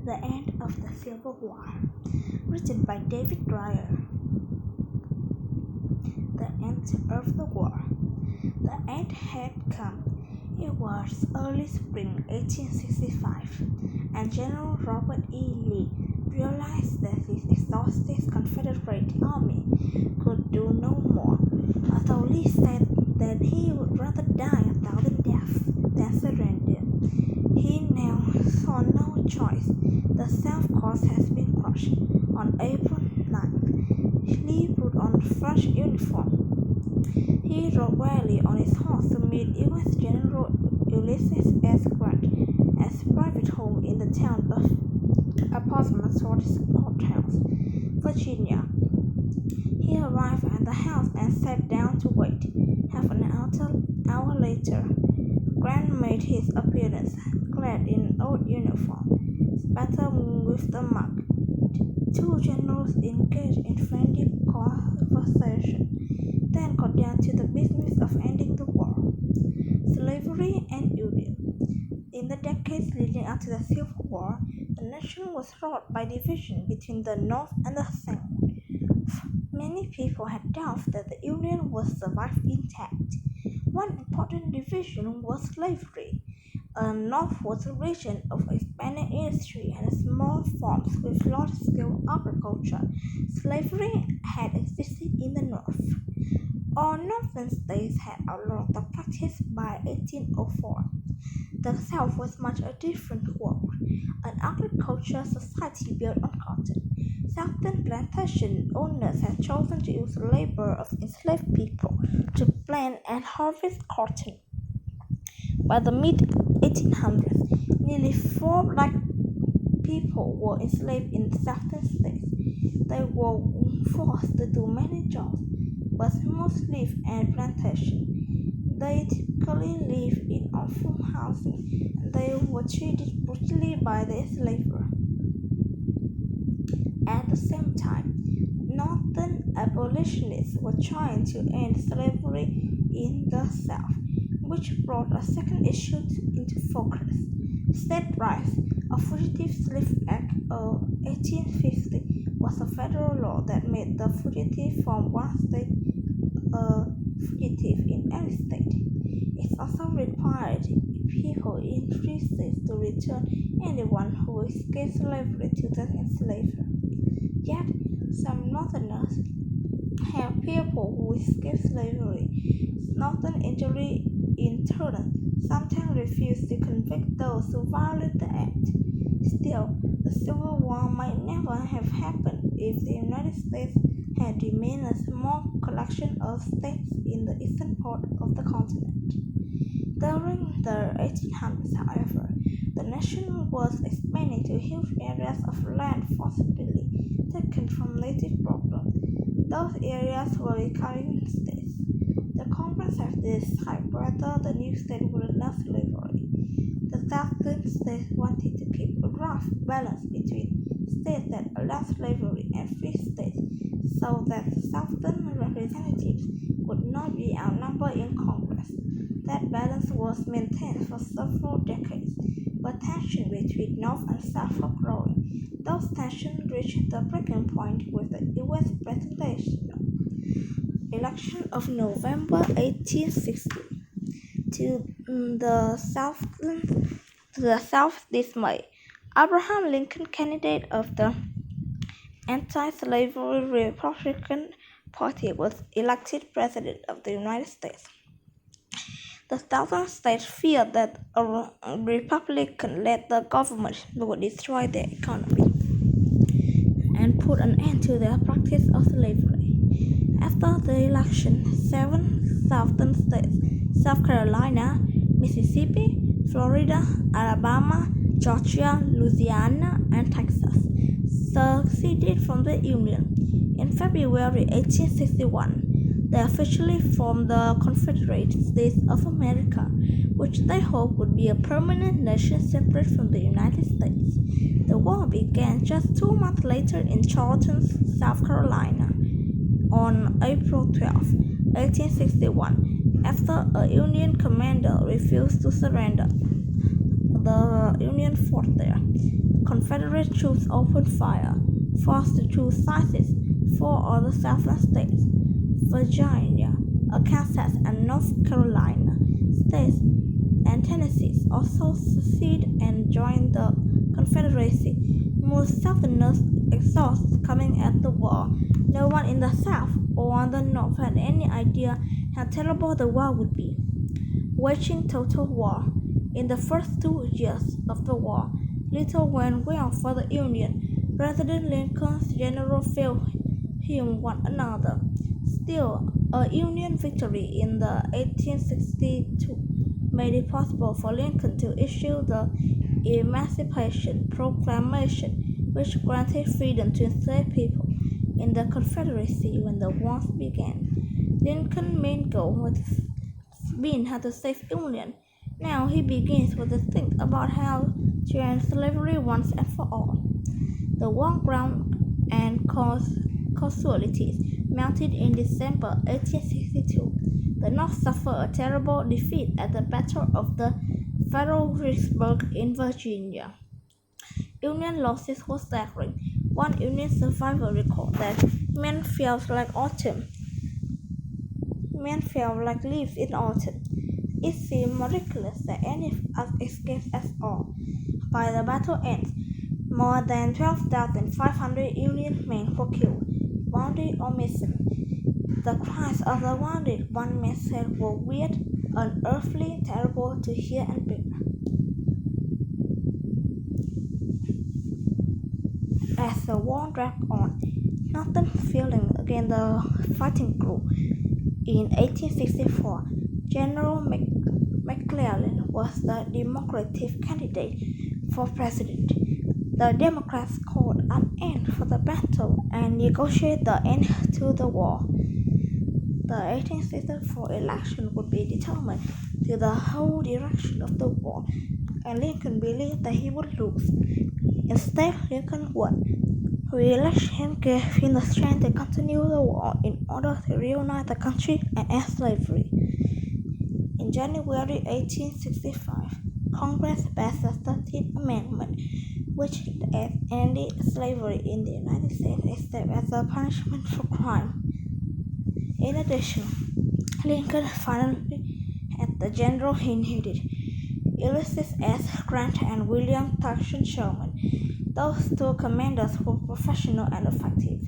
The End of the Civil War, written by David Grier. The end of the war. The end had come. It was early spring 1865, and General Robert E. Lee realized that his exhausted Confederate army could do no more. Although Lee said that he would rather die 1,000 deaths than surrender, he now saw no choice. The South coast has been crushed. On April 9th, Lee put on fresh uniform. He rode warily on his horse to meet U.S. General Ulysses S. Grant at his private home in the town of Portsmouth Courthouse, Virginia. He arrived at the house and sat down to wait. Half an hour later, Grant made his appearance, clad in an old uniform, spattered with the mud. Two generals engaged in friendly conversation, then got down to the business of ending the war. Slavery and Union. In the decades leading up to the Civil War, the nation was wrought by division between the North and the South. Many people had doubts that the Union would survive intact. One important division was slavery. The North was a region of expanding industry and small farms with large-scale agriculture. Slavery had existed in the North. All northern states had outlawed the practice by 1804. The South was much a different world, an agricultural society built on cotton. Southern plantation owners had chosen to use the labor of enslaved people to plant and harvest cotton. By the mid-1800s, nearly 4 black people were enslaved in the southern states. They were forced to do many jobs, but most lived in plantations. They typically lived in awful housing, and they were treated brutally by the enslavers. At the same time, Northern abolitionists were trying to end slavery in the South, which brought a second issue into focus: state rights. A Fugitive Slave Act of 1850 was a federal law that made the fugitive from one state a fugitive in every state. It also required people in free states to return anyone who escaped slavery to the enslaver. Yet, some Northerners held people who escaped slavery. Northern injury in turn sometimes refused to convict those who violated the act. Still, the Civil War might never have happened if the United States had remained a small collection of states in the eastern part of the continent. During the 1800s, however, the nation was expanding to huge areas of land forcibly taken from native problems. Those areas were becoming states. The Congress had decided whether the new state would allow slavery. The southern states wanted to keep a rough balance between states that allowed slavery and free states, so that the southern representatives would not be outnumbered in Congress. That balance was maintained for several decades, but tensions between North and South were growing. Those tensions reached the breaking point with the U.S. presidential election of November 1860. To the South's dismay, Abraham Lincoln, candidate of the anti-slavery Republican Party, was elected President of the United States. The southern states feared that a Republican-led government would destroy their economy and put an end to their practice of slavery. After the election, 7 southern states, South Carolina, Mississippi, Florida, Alabama, Georgia, Louisiana, and Texas, seceded from the Union. In February 1861, they officially formed the Confederate States of America, which they hoped would be a permanent nation separate from the United States. The war began just 2 months later in Charleston, South Carolina, on April 12, 1861, after a Union commander refused to surrender. The Union fought there. Confederate Confederate troops opened fire, forced the two sides. Four other southern states, Virginia, Kansas, and North Carolina states, and Tennessee also seceded and joined the Confederacy. Most Southerners exhausted coming at the war. No one in the South or the North had any idea how terrible the war would be. Waging total war. In the first 2 years of the war, little went well for the Union. President Lincoln's generals failed him one another. Still, a Union victory in the 1862 made it possible for Lincoln to issue the Emancipation Proclamation, which granted freedom to enslaved people in the Confederacy when the war began. Lincoln's main goal was been how to save Union. Now he begins with to think about how to end slavery once and for all. The war ground and casualties mounted in December 1862. The North suffered a terrible defeat at the Battle of the Fredericksburg in Virginia. Union losses were staggering. One Union survivor recalled that men felt like autumn. Men felt like leaves in autumn. It seemed miraculous that any escaped at all. By the battle end, more than 12,500 Union men were killed, wounded, or missing. The cries of the wounded, one man said, were weird, unearthly, terrible to hear and bear. As the war dragged on, Northern feeling against the fighting grew. In 1864, General McClellan was the Democratic candidate for president. The Democrats called an end for the battle and negotiated the end to the war. The 1864 election would be determined to the whole direction of the war, and Lincoln believed that he would lose. Instead, Lincoln won. Re-election gave him the strength to continue the war in order to reunite the country and end slavery. In January 1865, Congress passed the 13th Amendment, which ended slavery in the United States except as a punishment for crime. In addition, Lincoln finally had the general he needed, Ulysses S. Grant and William Townsend Sherman. Those two commanders were professional and effective.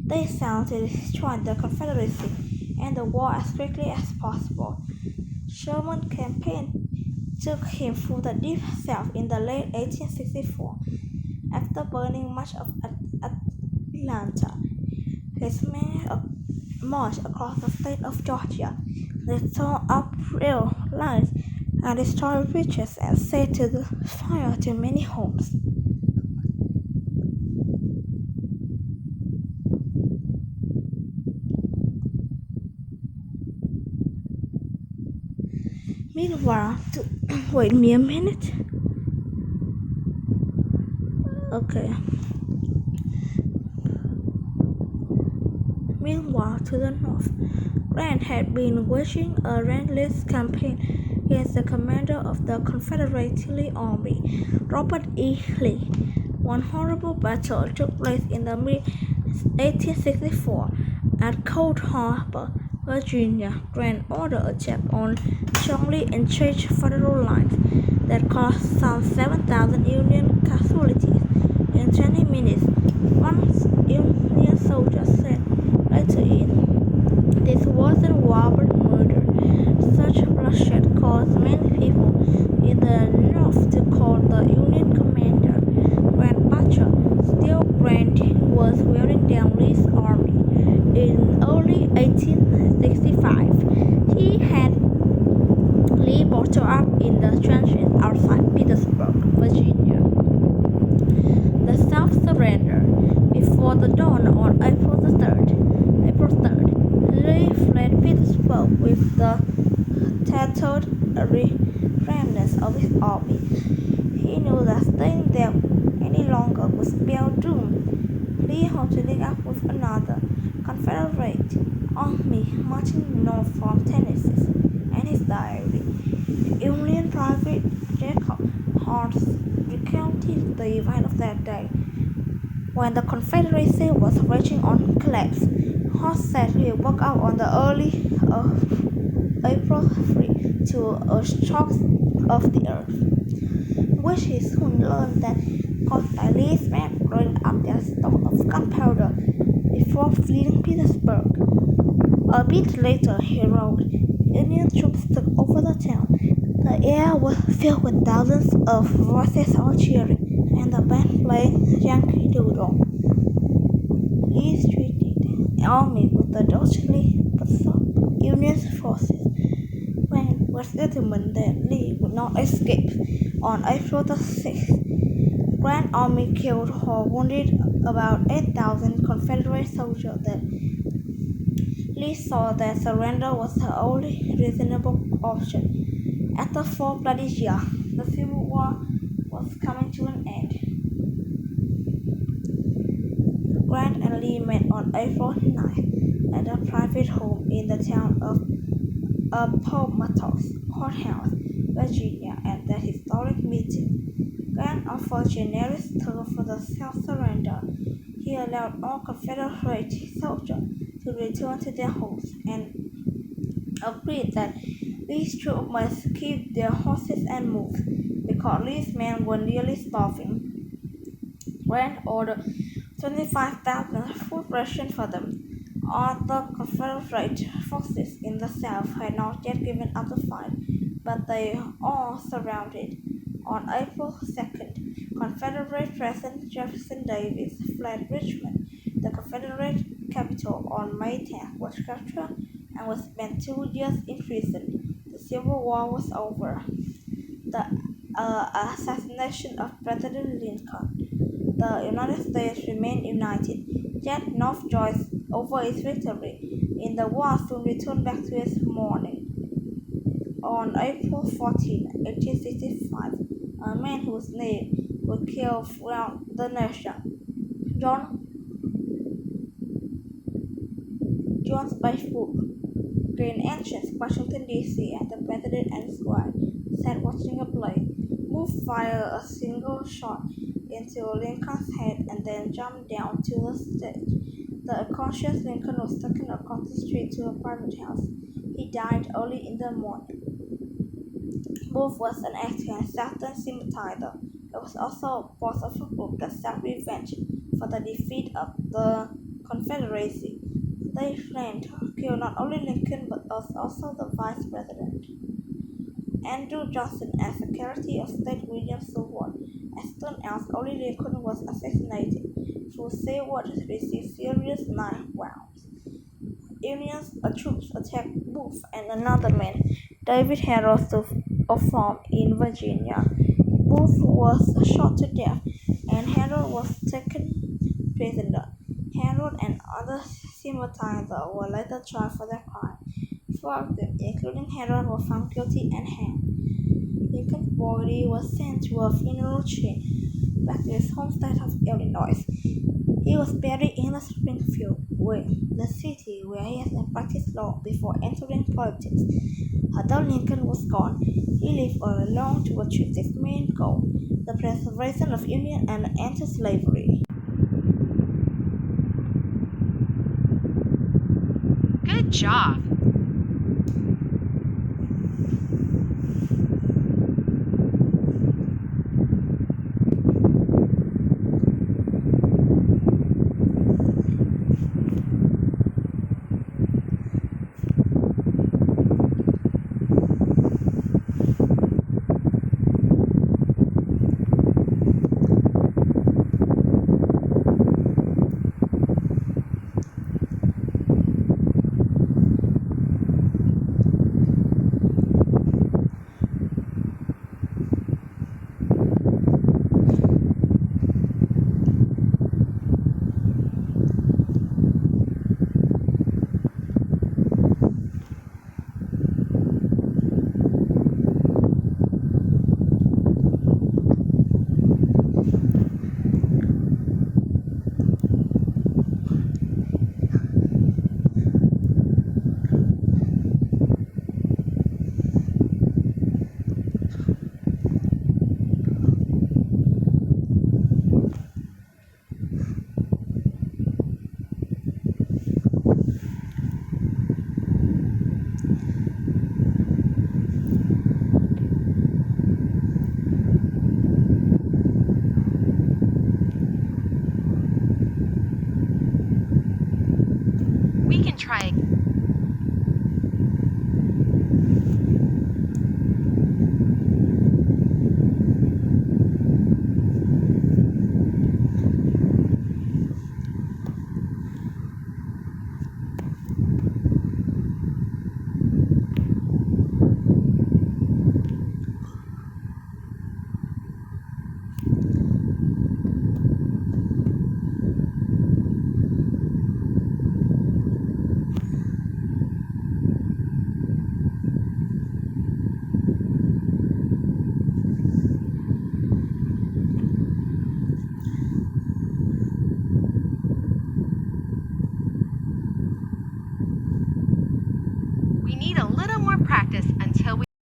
They sought to destroy the Confederacy and the war as quickly as possible. Sherman's campaign took him through the deep South in the late 1864. After burning much of Atlanta, his men marched across the state of Georgia. They tore up rail lines and destroyed bridges and set fire to many homes. Meanwhile, wait me a minute. Okay. Meanwhile, to the north, Grant had been waging a relentless campaign against the commander of the Confederate Army, Robert E. Lee. One horrible battle took place in the mid-1864 at Cold Harbor, Virginia. Grant ordered a attack on strongly entrenched Federal lines that caused some 7,000 Union casualties in 20 minutes. One Union soldier said later this wasn't war but murder. Such bloodshed caused many people in the North to call the Union commander Grant Butcher. Still, Grant was wearing down Lee's army. In early 1865, he had Lee bottled up in the trenches outside Petersburg, Virginia. The South surrendered. Before the dawn on April 3rd, Lee fled Petersburg with the tattered remnants of his army. He knew that staying there any longer would spell doom. Lee hoped to link up with another Confederate army marching north from Tennessee, and his diary. Union Private Jacob Hart recounts recounted the event of that day. When the Confederacy was verging on collapse, Hoth said he woke up on the early of April 3 to a shock of the earth, which he soon learned that caused by Lee's men blowing up their stock of gunpowder before fleeing Petersburg. A bit later, he wrote, Union troops took over the town. The air was filled with thousands of voices all cheering, and the band playing Yankee Doodle. Lee treated the army with the docilely but Union forces. Grant was determined that Lee would not escape. On April the 6th, Grant's army killed or wounded about 8,000 Confederate soldiers. That Lee saw that surrender was the only reasonable option. After 4 bloody years, the Civil War was coming to an end. Grant and Lee met on April 9 at a private home in the town of Appomattox Courthouse, Virginia. At that historic meeting, Grant offered generous terms for the self-surrender. He allowed all Confederate soldiers to return to their homes and agreed that Lee's troops must keep their horses and move, because Lee's men were nearly starving. Grant ordered 25,000 food rations for them. All the Confederate forces in the South had not yet given up the fight, but they all surrounded. On April 2nd, Confederate President Jefferson Davis fled Richmond. The Confederate capital on May 10th was captured and was spent 2 years in prison. The Civil War was over. The assassination of President Lincoln. The United States remained united, yet North rejoiced over its victory. In the war soon returned back to its mourning. On April 14, 1865, a man whose name would kill throughout the nation, John Byford, gained entrance Washington, D.C., and the President and his wife sat watching a play. Booth fired a single shot into Lincoln's head and then jumped down to the stage. The unconscious Lincoln was taken across the street to a private house. He died early in the morning. Booth was an actor and Southern sympathizer. He was also a author of a book that sought revenge for the defeat of the Confederacy. They planned to kill not only Lincoln but also the Vice President, Andrew Johnson, and Secretary of State William Seward. As soon as only Lincoln was assassinated, through Seward received serious knife wounds. Union troops attacked Booth and another man, David Harrod, of farm in Virginia. Booth was shot to death, and Harrod was taken prisoner. Harrod and other sympathizers were later tried for their crime. 4 of them, including Harrod, were found guilty and hanged. Lincoln's body was sent to a funeral train back to his home state of Illinois. He was buried in Springfield, the city where he had practiced law before entering politics. Although Lincoln was gone, he lived all along to achieve his main goal, the preservation of Union and an end to slavery. Good job! You need a little more practice